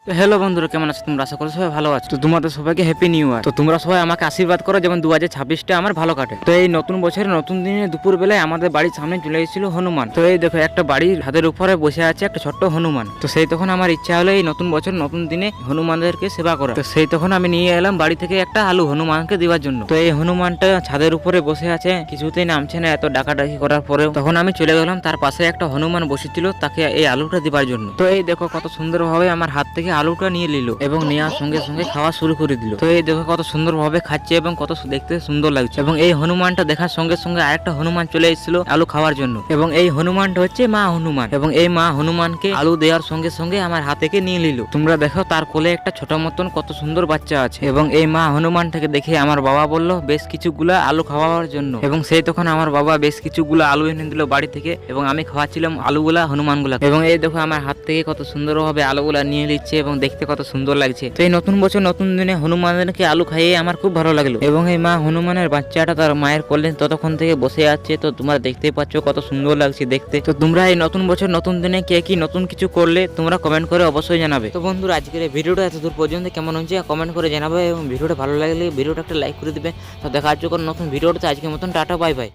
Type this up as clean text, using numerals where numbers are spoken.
তো হ্যালো বন্ধুরা, কেমন আছো তোমরা? আশা করি সবাই ভালো আছো। তো তোমাদের সবাইকে হ্যাপি নিউ ইয়ার। তো তোমরা সবাই আমাকে আশীর্বাদ করো যেমন 2026টা আমার ভালো কাটে। তো এই নতুন বছরে নতুন দিনে দুপুর বেলায় আমাদের বাড়ির সামনে চলে এসেছিল হনুমান। তো এই দেখো একটা বাড়ির হাতের উপরে বসে আছে একটা ছোট্ট হনুমান। তো সেই তখন আমার ইচ্ছা হলো এই নতুন বছর নতুন দিনে হনুমানদেরকে সেবা করা। তো সেই তখন আমি নিয়ে এলাম বাড়ি থেকে একটা আলু হনুমানকে দেওয়ার জন্য। তো এই হনুমানটা ছাদের উপরে বসে আছে, কিছুতেই নামছে না এত ডাকাডাকি করার পরেও। তখন আমি চলে গেলাম, তার পাশে একটা হনুমান বসেছিল তাকে এই আলুটা দেওয়ার জন্য। তো এই দেখো কত সুন্দরভাবে আমার হাত থেকে আলুটা নিয়ে নিল এবং নেওয়ার সঙ্গে সঙ্গে খাওয়া শুরু করে দিল। তো এই দেখো কত সুন্দরভাবে খাচ্ছে এবং কত দেখতে সুন্দর লাগছে। এবং এই হনুমানটা দেখার সঙ্গে সঙ্গে আরেকটা হনুমান চলে এসেছিল আলু খাওয়ার জন্য। এবং এই হনুমানটা হচ্ছে মা হনুমান। এবং এই মা হনুমানকে আলু দেওয়ার সঙ্গে সঙ্গে আমার হাত থেকে নিয়ে নিল। তোমরা দেখো তার কোলে একটা ছোট মতন কত সুন্দর বাচ্চা আছে। এবং এই মা হনুমানটাকে দেখে আমার বাবা বলল বেশ কিছুগুলা আলু খাওয়ার জন্য। এবং সেই তখন আমার বাবা বেশ কিছুগুলো আলু এনে দিল বাড়ি থেকে এবং আমি খাওয়াচ্ছিলাম আলুগুলা হনুমানগুলা। এবং এই দেখো আমার হাত থেকে কত সুন্দরভাবে আলুগুলা নিয়ে নিচ্ছে এবং দেখতে কত সুন্দর লাগছে। তো এই নতুন বছর নতুন দিনে হনুমানকে আলু খাইয়ে আমার খুব ভালো লাগলো। এবং এই মা হনুমানের বাচ্চাটা তার মায়ের কোলে ততক্ষণ থেকে বসে আছে। তো তোমরা দেখতেই পাচ্ছ কত সুন্দর লাগছে দেখতে। তো তোমরা এই নতুন বছর নতুন দিনে কে কি নতুন কিছু করলে তোমরা কমেন্ট করে অবশ্যই জানাবে। তো বন্ধুরা আজকের এই ভিডিওটা এতদূর পর্যন্ত কেমন হচ্ছে কমেন্ট করে জানাবে এবং ভিডিওটা ভালো লাগলে ভিডিওটা একটা লাইক করে দিবে। তো দেখা হচ্ছে কোনো নতুন ভিডিওতে। আজকের মতন টাটা, বাই বাই।